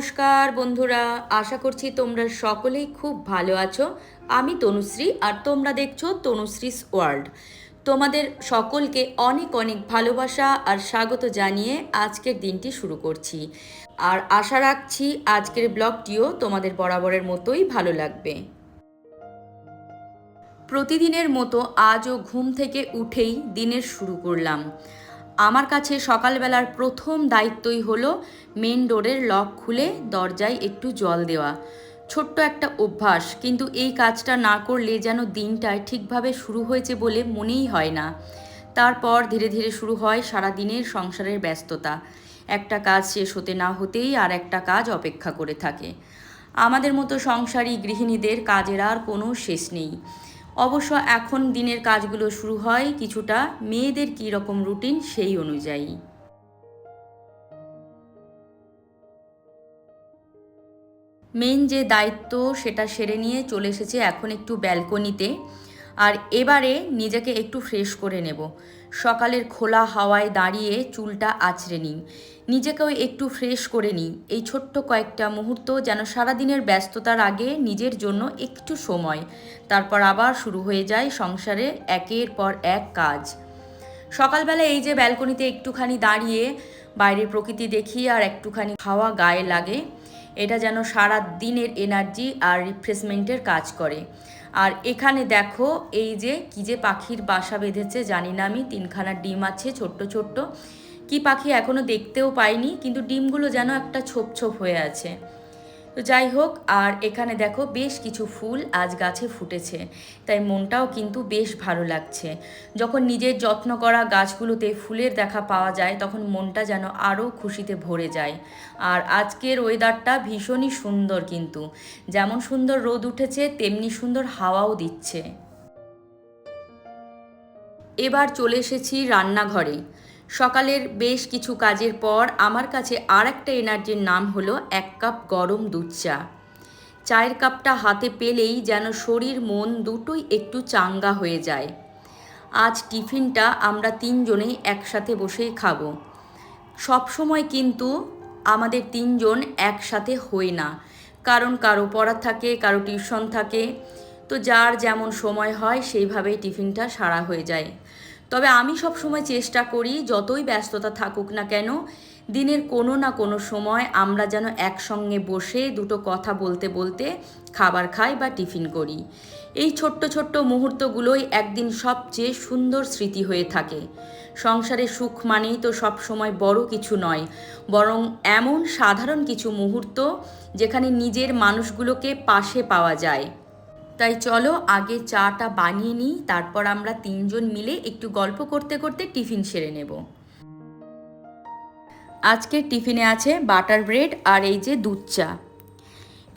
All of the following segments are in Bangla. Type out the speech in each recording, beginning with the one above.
নমস্কার বন্ধুরা, আশা করছি তোমরা সকলেই খুব ভালো আছো। আমি তনুশ্রী আর তোমরা দেখছো তনুশ্রীস ওয়ার্ল্ড। তোমাদের সকলকে অনেক অনেক ভালোবাসা আর স্বাগত জানিয়ে আজকের দিনটি শুরু করছি। আর আশা রাখছি আজকের ব্লগটিও তোমাদের বরাবরের মতোই ভালো লাগবে। প্রতিদিনের মতো আজও ঘুম থেকে উঠেই দিনের শুরু করলাম। আমার কাছে সকালবেলার প্রথম দায়িত্বই হলো মেন ডোরের লক খুলে দরজায় একটু জল দেওয়া। ছোট্ট একটা অভ্যাস, কিন্তু এই কাজটা না করলে যেন দিনটায় ঠিকভাবে শুরু হয়েছে বলে মনেই হয় না। তারপর ধীরে ধীরে শুরু হয় সারা দিনের সংসারের ব্যস্ততা। একটা কাজ শেষ হতে না হতেই আর একটা কাজ অপেক্ষা করে থাকে। আমাদের মতো সংসারী গৃহিণীদের কাজের আর কোনো শেষ নেই। অবশ্য এখন দিনের কাজগুলো শুরু হয় কিছুটা মেয়েদের কী রকম রুটিন সেই অনুযায়ী। মেন যে দায়িত্ব সেটা সেরে নিয়ে চলে এসেছে এখন একটু ব্যালকনিতে। আর এবারে নিজেকে একটু ফ্রেশ করে নেব। সকালের খোলা হাওয়ায় দাঁড়িয়ে চুলটা আঁচড়ে নিই, নিজেকেও একটু ফ্রেশ করে নিই। এই ছোট্ট কয়েকটা মুহূর্ত যেন সারাদিনের ব্যস্ততার আগে নিজের জন্য একটু সময়, তারপর আবার শুরু হয়ে যায় সংসারে একের পর এক কাজ। সকালবেলা এই যে ব্যালকনিতে একটুখানি দাঁড়িয়ে বাইরের প্রকৃতি দেখি আর একটুখানি হাওয়া গায়ে লাগে, এটা যেন সারা দিনের এনার্জি আর রিফ্রেশমেন্টের কাজ করে। আর এখানে দেখো এই যে কী যে পাখির বাসা বেঁধেছে জানি না আমি, 3খানা ডিম আছে ছোট্ট ছোট্ট। কি পাখি এখনও দেখতেও পাইনি, কিন্তু ডিমগুলো যেন একটা ছোপ ছোপ হয়ে আছে। তো যাই হোক, আর এখানে দেখো বেশ কিছু ফুল আজ গাছে ফুটেছে, তাই মনটাও কিন্তু বেশ ভালো লাগছে। যখন নিজের যত্ন করা গাছগুলোতে ফুলের দেখা পাওয়া যায় তখন মনটা যেন আরও খুশিতে ভরে যায়। আর আজকের ওয়েদারটা ভীষণই সুন্দর, কিন্তু যেমন সুন্দর রোদ উঠেছে তেমনি সুন্দর হাওয়াও দিচ্ছে। এবার চলে এসেছি রান্নাঘরে। সকালের বেশ কিছু কাজের পর আমার কাছে আর একটা এনার্জির নাম হলো 1 কাপ গরম দুধ চা। চায়ের কাপটা হাতে পেলেই যেন শরীর মন দুটোই একটু চাঙ্গা হয়ে যায়। আজ টিফিনটা আমরা 3জনেই একসাথে বসেই খাবো। সব সময় কিন্তু আমাদের 3জন একসাথে হই না, কারণ কারো পড়া থাকে, কারো টিউশন থাকে। তো যার যেমন সময় হয় সেইভাবেই টিফিনটা সারা হয়ে যায়। তবে আমি সব সময় চেষ্টা করি যতই ব্যস্ততা থাকুক না কেন দিনের কোনো না কোনো সময় আমরা যেন একসঙ্গে বসে দুটো কথা বলতে বলতে খাবার খাই বা টিফিন করি। এই ছোট্ট ছোট্ট মুহূর্তগুলোই একদিন সবচেয়ে সুন্দর স্মৃতি হয়ে থাকে। সংসারে সুখ মানেই তো সব সময় বড় কিছু নয়, বরং এমন সাধারণ কিছু মুহূর্ত যেখানে নিজের মানুষগুলোকে পাশে পাওয়া যায়। তাই চলো আগে চাটা বানিয়ে নিই, তারপর আমরা 3জন মিলে একটু গল্প করতে করতে টিফিন সেরে নেব। আজকের টিফিনে আছে বাটার ব্রেড আর এই যে দুধ চা।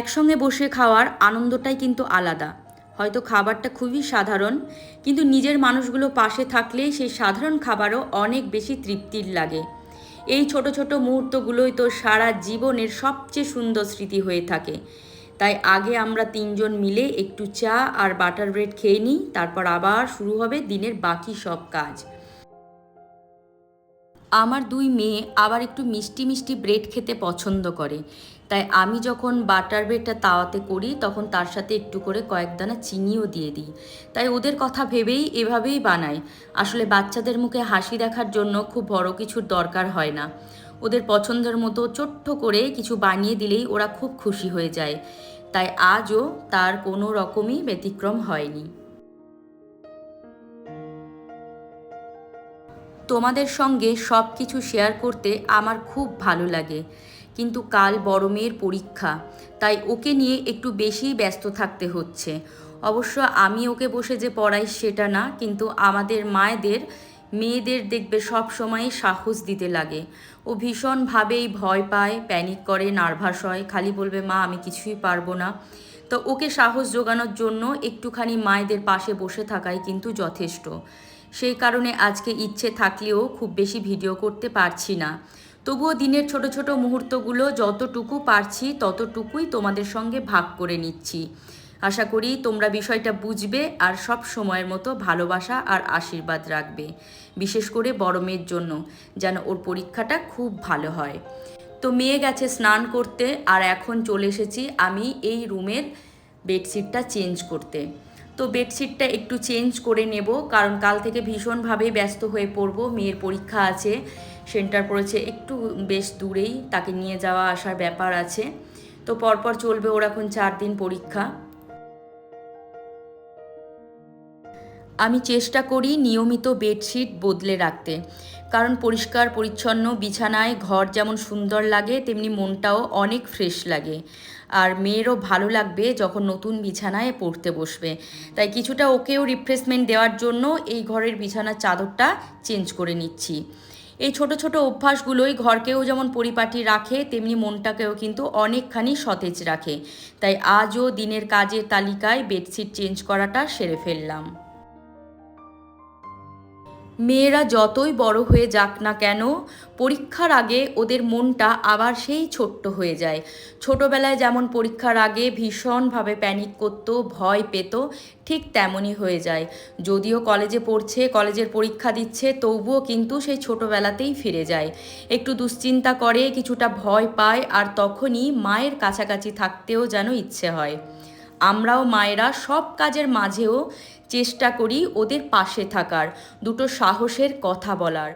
একসঙ্গে বসে খাওয়ার আনন্দটাই কিন্তু আলাদা। হয়তো খাবারটা খুবই সাধারণ, কিন্তু নিজের মানুষগুলো পাশে থাকলে সেই সাধারণ খাবারও অনেক বেশি তৃপ্তির লাগে। এই ছোট ছোট মুহূর্তগুলোই তো সারা জীবনের সবচেয়ে সুন্দর স্মৃতি হয়ে থাকে। তাই আগে আমরা 3জন মিলে একটু চা আর বাটার ব্রেড খেয়ে নিই, তারপর আবার শুরু হবে দিনের বাকি সব কাজ। আমার 2 মেয়ে আবার একটু মিষ্টি মিষ্টি ব্রেড খেতে পছন্দ করে, তাই আমি যখন বাটার ব্রেডটা তাওয়াতে করি তখন তার সাথে একটু করে কয়েক দানা চিনিও দিয়ে দিই। তাই ওদের কথা ভেবেই এভাবেই বানাই। আসলে বাচ্চাদের মুখে হাসি দেখার জন্য খুব বড় কিছুর দরকার হয় না। ওদের পছন্দের মতো ছোট্ট করে কিছু বানিয়ে দিলেই ওরা খুব খুশি হয়ে যায়। তাই আজও তার কোনো রকমই ব্যতিক্রম হয়নি। তোমাদের সঙ্গে সব কিছু শেয়ার করতে আমার খুব ভালো লাগে, কিন্তু কাল বড় মেয়ের পরীক্ষা, তাই ওকে নিয়ে একটু বেশিই ব্যস্ত থাকতে হচ্ছে। অবশ্য আমি ওকে বসে যে পড়াই সেটা না, কিন্তু আমাদের মায়েদের মেয়েদের দেখবে সব সময় সাহস দিতে লাগে। ও ভীষণভাবেই ভয় পায়, প্যানিক করে, নার্ভাস হয়, খালি বলবে মা আমি কিছুই পারবো না। তো ওকে সাহস জোগানোর জন্য একটুখানি মায়েদের পাশে বসে থাকাই কিন্তু যথেষ্ট। সেই কারণে আজকে ইচ্ছে থাকলেও খুব বেশি ভিডিও করতে পারছি না। তবুও দিনের ছোট ছোট মুহূর্তগুলো যতটুকু পারছি ততটুকুই তোমাদের সঙ্গে ভাগ করে নিচ্ছি। আশা করি তোমরা বিষয়টা বুঝবে আর সব সময়ের মতো ভালোবাসা আর আশীর্বাদ রাখবে, বিশেষ করে বড় মেয়ের জন্য, যেন ওর পরীক্ষাটা খুব ভালো হয়। তো মেয়ে গেছে স্নান করতে, আর এখন চলে এসেছি আমি এই রুমের বেডশিটটা চেঞ্জ করতে। তো বেডশিটটা একটু চেঞ্জ করে নেব, কারণ কাল থেকে ভীষণভাবে ব্যস্ত হয়ে পড়ব। মেয়ের পরীক্ষা আছে, সেন্টার পড়েছে একটু বেশ দূরেই, তাকে নিয়ে যাওয়া আসার ব্যাপার আছে। তো পরপর চলবে ওর এখন 4 দিন পরীক্ষা। আমি চেষ্টা করি নিয়মিত বেডশিট বদলে রাখতে, কারণ পরিষ্কার পরিচ্ছন্ন বিছানায় ঘর যেমন সুন্দর লাগে, তেমনি মনটাও অনেক ফ্রেশ লাগে। আর মেয়েরও ভালো লাগবে যখন নতুন বিছানায় পড়তে বসবে। তাই কিছুটা ওকেও রিফ্রেশমেন্ট দেওয়ার জন্য এই ঘরের বিছানার চাদরটা চেঞ্জ করে নিচ্ছি। এই ছোট ছোট অভ্যাসগুলোই ঘরকেও যেমন পরিপাটি রাখে, তেমনি মনটাকেও কিন্তু অনেকখানি সতেজ রাখে। তাই আজও দিনের কাজের তালিকায় বেডশিট চেঞ্জ করাটা সেরে ফেললাম। মেয়েরা যতই বড় হয়ে যাক না কেন, পরীক্ষার আগে ওদের মনটা আবার সেই ছোট্ট হয়ে যায়। ছোটবেলায় যেমন পরীক্ষার আগে ভীষণভাবে প্যানিক করতো, ভয় পেত, ঠিক তেমনই হয়ে যায়। যদিও কলেজে পড়ছে, কলেজের পরীক্ষা দিচ্ছে, তবুও কিন্তু সেই ছোটবেলাতেই ফিরে যায়। একটু দুশ্চিন্তা করে, কিছুটা ভয় পায়, আর তখনই মায়ের কাছাকাছি থাকতেও যেন ইচ্ছে হয়। আমরাও মায়েরা সব কাজের মাঝেও চেষ্টা করি ওদের পাশে থাকার, দুটো সাহসের কথা বলার।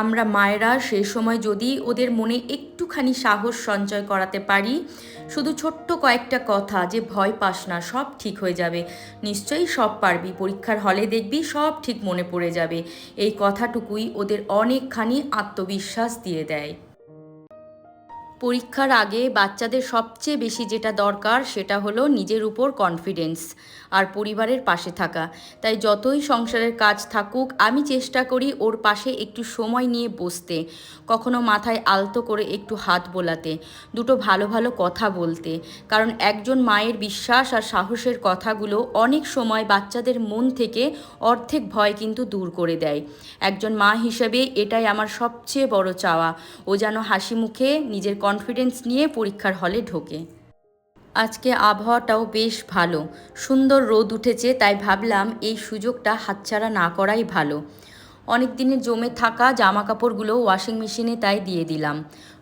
আমরা মায়েরা সেই সময় যদি ওদের মনে একটুখানি সাহস সঞ্চয় করাতে পারি, শুধু ছোট্ট কয়েকটা কথা, যে ভয় পাস না, সব ঠিক হয়ে যাবে, নিশ্চয়ই সব পারবি, পরীক্ষার হলে দেখবি সব ঠিক মনে পড়ে যাবে, এই কথাটুকুই ওদের অনেকখানি আত্মবিশ্বাস দিয়ে দেয়। পরীক্ষার আগে বাচ্চাদের সবচেয়ে বেশি যেটা দরকার সেটা হলো নিজের উপর কনফিডেন্স আর পরিবারের পাশে থাকা। তাই যতই সংসারের কাজ থাকুক, আমি চেষ্টা করি ওর পাশে একটু সময় নিয়ে বসতে, কখনো মাথায় আলতো করে একটু হাত বোলাতে, দুটো ভালো ভালো কথা বলতে। কারণ একজন মায়ের বিশ্বাস আর সাহসের কথাগুলো অনেক সময় বাচ্চাদের মন থেকে অর্ধেক ভয় কিন্তু দূর করে দেয়। একজন মা হিসেবে এটাই আমার সবচেয়ে বড় চাওয়া, ও যেন হাসি মুখে নিজের কনফিডেন্স নিয়ে পরীক্ষার হলে ঢোকে। আজকে আবহাওয়াটাও বেশ ভালো, সুন্দর রোদ উঠেছে, তাই ভাবলাম এই সুযোগটা হাতছাড়া না করাই ভালো। অনেক দিনের জমে থাকা জামা কাপড়গুলো ওয়াশিং মেশিনে তাই দিয়ে দিলাম।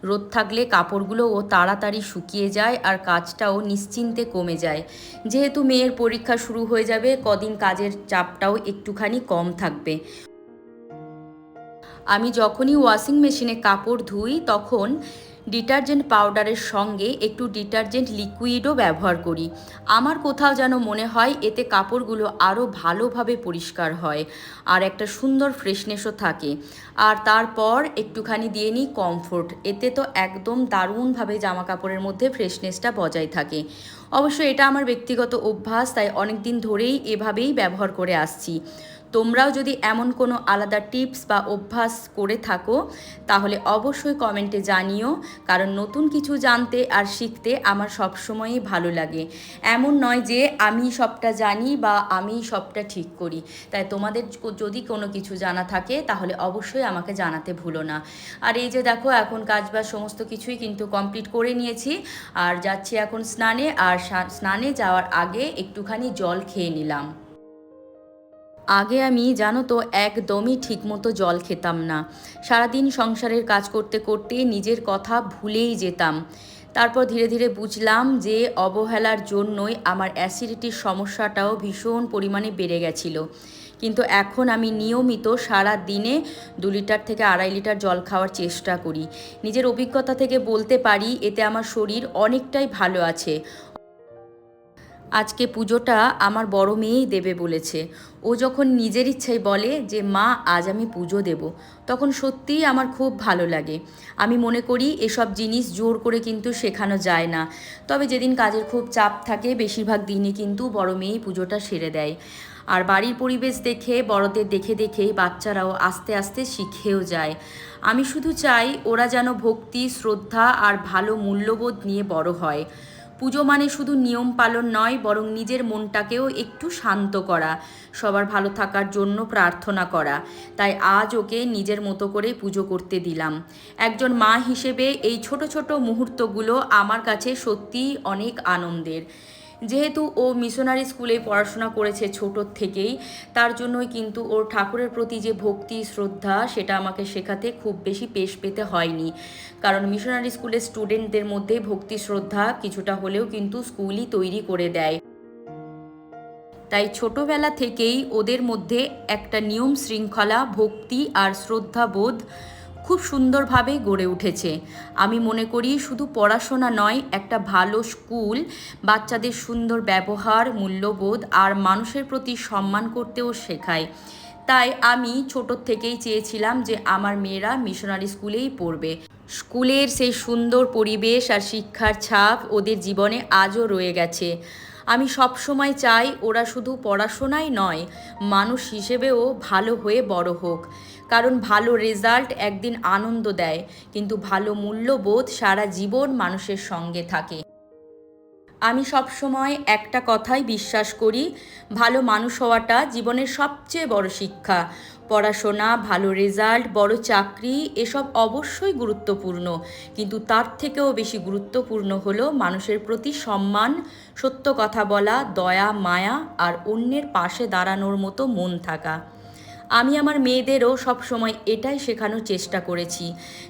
রোদ থাকলে কাপড়গুলোও তাড়াতাড়ি শুকিয়ে যায়, আর কাজটাও নিশ্চিন্তে কমে যায়। যেহেতু মেয়ের পরীক্ষা শুরু হয়ে যাবে, কদিন কাজের চাপটাও একটুখানি কম থাকবে। আমি যখনই ওয়াশিং মেশিনে কাপড় ধুই, তখন ডিটারজেন্ট পাউডারের সঙ্গে একটু ডিটারজেন্ট লিকুইডও ব্যবহার করি। আমার কোথাও যেন মনে হয় এতে কাপড়গুলো আরও ভালোভাবে পরিষ্কার হয়, আর একটা সুন্দর ফ্রেশনেসও থাকে। আর তারপর একটুখানি দিয়ে নিই কমফোর্ট, এতে তো একদম দারুণভাবে জামা কাপড়ের মধ্যে ফ্রেশনেসটা বজায় থাকে। অবশ্য এটা আমার ব্যক্তিগত অভ্যাস, তাই অনেক দিন ধরেই এভাবেই ব্যবহার করে আসছি। তোমরাও যদি এমন কোনো আলাদা টিপস বা অভ্যাস করে থাকো, তাহলে অবশ্যই কমেন্টে জানিও, কারণ নতুন কিছু জানতে আর শিখতে আমার সবসময়ই ভালো লাগে। এমন নয় যে আমি সবটা জানি বা আমি সবটা ঠিক করি। তাই তোমাদের যদি কোনো কিছু জানা থাকে তাহলে অবশ্যই আমাকে জানাতে ভুলো না। আর এই যে দেখো, এখন কাজবাজ সমস্ত কিছুই কিন্তু কমপ্লিট করে নিয়েছি, আর যাচ্ছি এখন স্নানে। আর স্নানে যাওয়ার আগে একটুখানি জল খেয়ে নিলাম। আগে আমি জানো তো একদমই ঠিকমতো জল খেতাম না। সারাদিন সংসারের কাজ করতে করতে নিজের কথা ভুলেই যেতাম। তারপর ধীরে ধীরে বুঝলাম যে অবহেলার জন্যই আমার অ্যাসিডিটির সমস্যাটাও ভীষণ পরিমাণে বেড়ে গেছিলো। কিন্তু এখন আমি নিয়মিত সারা দিনে 2 লিটার থেকে 2.5 লিটার জল খাওয়ার চেষ্টা করি। নিজের অভিজ্ঞতা থেকে বলতে পারি এতে আমার শরীর অনেকটাই ভালো আছে। আজকে পুজোটা আমার বড় মেয়েই দেবে বলেছে। ও যখন নিজের ইচ্ছায় বলে যে মা আজ আমি পুজো দেব, তখন সত্যিই আমার খুব ভালো লাগে। আমি মনে করি এসব জিনিস জোর করে কিন্তু শেখানো যায় না। তবে যেদিন কাজের খুব চাপ থাকে, বেশিরভাগ দিনই কিন্তু বড় মেয়েই পুজোটা সেরে দেয়। আর বাড়ির পরিবেশ দেখে, বড়দের দেখে দেখেই বাচ্চারাও আস্তে আস্তে শিখেও যায়। আমি শুধু চাই ওরা যেন ভক্তি, শ্রদ্ধা আর ভালো মূল্যবোধ নিয়ে বড় হয়। পুজো মানে শুধু নিয়ম পালন নয়, বরং নিজের মনটাকেও একটু শান্ত করা, সবার ভালো থাকার জন্য প্রার্থনা করা। তাই আজ ওকে নিজের মতো করে পুজো করতে দিলাম। একজন মা হিসেবে এই ছোট ছোট মুহূর্তগুলো আমার কাছে সত্যিই অনেক আনন্দের। যেহেতু ও মিশনারি স্কুলে পড়াশোনা করেছে ছোটোর থেকেই, তার জন্যই কিন্তু ওর ঠাকুরের প্রতি যে ভক্তি শ্রদ্ধা সেটা আমাকে শেখাতে খুব বেশি পেশ পেতে হয়নি। কারণ মিশনারি স্কুলের স্টুডেন্টদের মধ্যে ভক্তি শ্রদ্ধা কিছুটা হলেও কিন্তু স্কুলই তৈরি করে দেয়। তাই ছোটোবেলা থেকেই ওদের মধ্যে একটা নিয়ম শৃঙ্খলা, ভক্তি আর শ্রদ্ধাবোধ খুব সুন্দরভাবে গড়ে উঠেছে। আমি মনে করি শুধু পড়াশোনা নয়, একটা ভালো স্কুল বাচ্চাদের সুন্দর ব্যবহার, মূল্যবোধ আর মানুষের প্রতি সম্মান করতেও শেখায়। তাই আমি ছোটোর থেকেই চেয়েছিলাম যে আমার মেয়েরা মিশনারি স্কুলেই পড়বে। স্কুলের সেই সুন্দর পরিবেশ আর শিক্ষার ছাপ ওদের জীবনে আজও রয়ে গেছে। আমি সবসময় চাই ওরা শুধু পড়াশোনাই নয়, মানুষ হিসেবেও ভালো হয়ে বড় হোক। কারণ ভালো রেজাল্ট একদিন আনন্দ দেয়, কিন্তু ভালো মূল্যবোধ সারা জীবন মানুষের সঙ্গে থাকে। আমি সবসময় একটা কথাই বিশ্বাস করি, ভালো মানুষ হওয়াটা জীবনের সবচেয়ে বড় শিক্ষা। পড়াশোনা, ভালো রেজাল্ট, বড় চাকরি এসব অবশ্যই গুরুত্বপূর্ণ, কিন্তু তার থেকেও বেশি গুরুত্বপূর্ণ হলো মানুষের প্রতি সম্মান, সত্য কথা বলা, দয়া মায়া আর অন্যের পাশে দাঁড়ানোর মতো মন থাকা। আমি আমার মেয়েদেরও সবসময় এটাই শেখানোর চেষ্টা করেছি।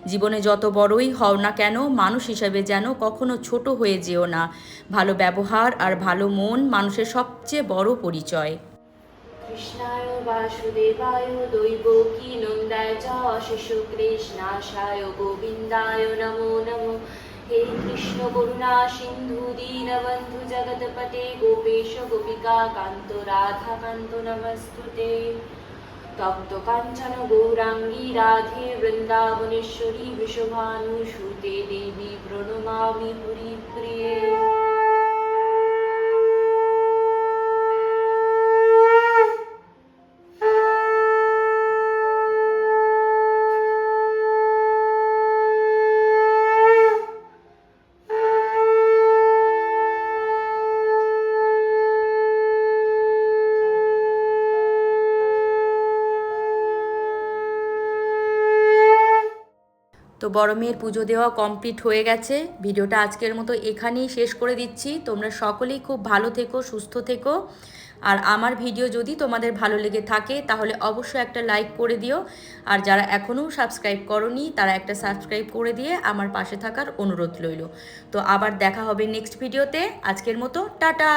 জীবনে যত বড়ই হও না কেন, মানুষ হিসাবে যেন কখনো ছোট হয়ে যেও না। ভালো ব্যবহার আর ভালো মন মানুষের সবচেয়ে বড় পরিচয়। কৃষ্ণায় বাসুদেবায় দৈবকী নন্দায় চ শিশু কৃষ্ণাশায় গোবিন্দায় নমো নমো। হে কৃষ্ণ করুণা সিন্ধু দীনবন্ধু জগৎপতে গোপেশ গোপিকা কান্ত রাধা কান্ত নমস্তুতে। তপ্ত কাঞ্চন গৌরাঙ্গী রাধে বৃন্দাবনেশ্বরী বৃষভানুসুতে দেবী প্রণমামি হরিপ্রিয়ে। তো বড় মেয়ের পুজো দেওয়া কমপ্লিট হয়ে গেছে। ভিডিওটা আজকের মতো এখানেই শেষ করে দিচ্ছি। তোমরা সকলেই খুব ভালো থেকো, সুস্থ থেকো। আর আমার ভিডিও যদি তোমাদের ভালো লেগে থাকে তাহলে অবশ্যই একটা লাইক করে দিও। আর যারা এখনও সাবস্ক্রাইব করোনি তারা একটা সাবস্ক্রাইব করে দিয়ে আমার পাশে থাকার অনুরোধ রইল। তো আবার দেখা হবে নেক্সট ভিডিওতে। আজকের মতো টাটা।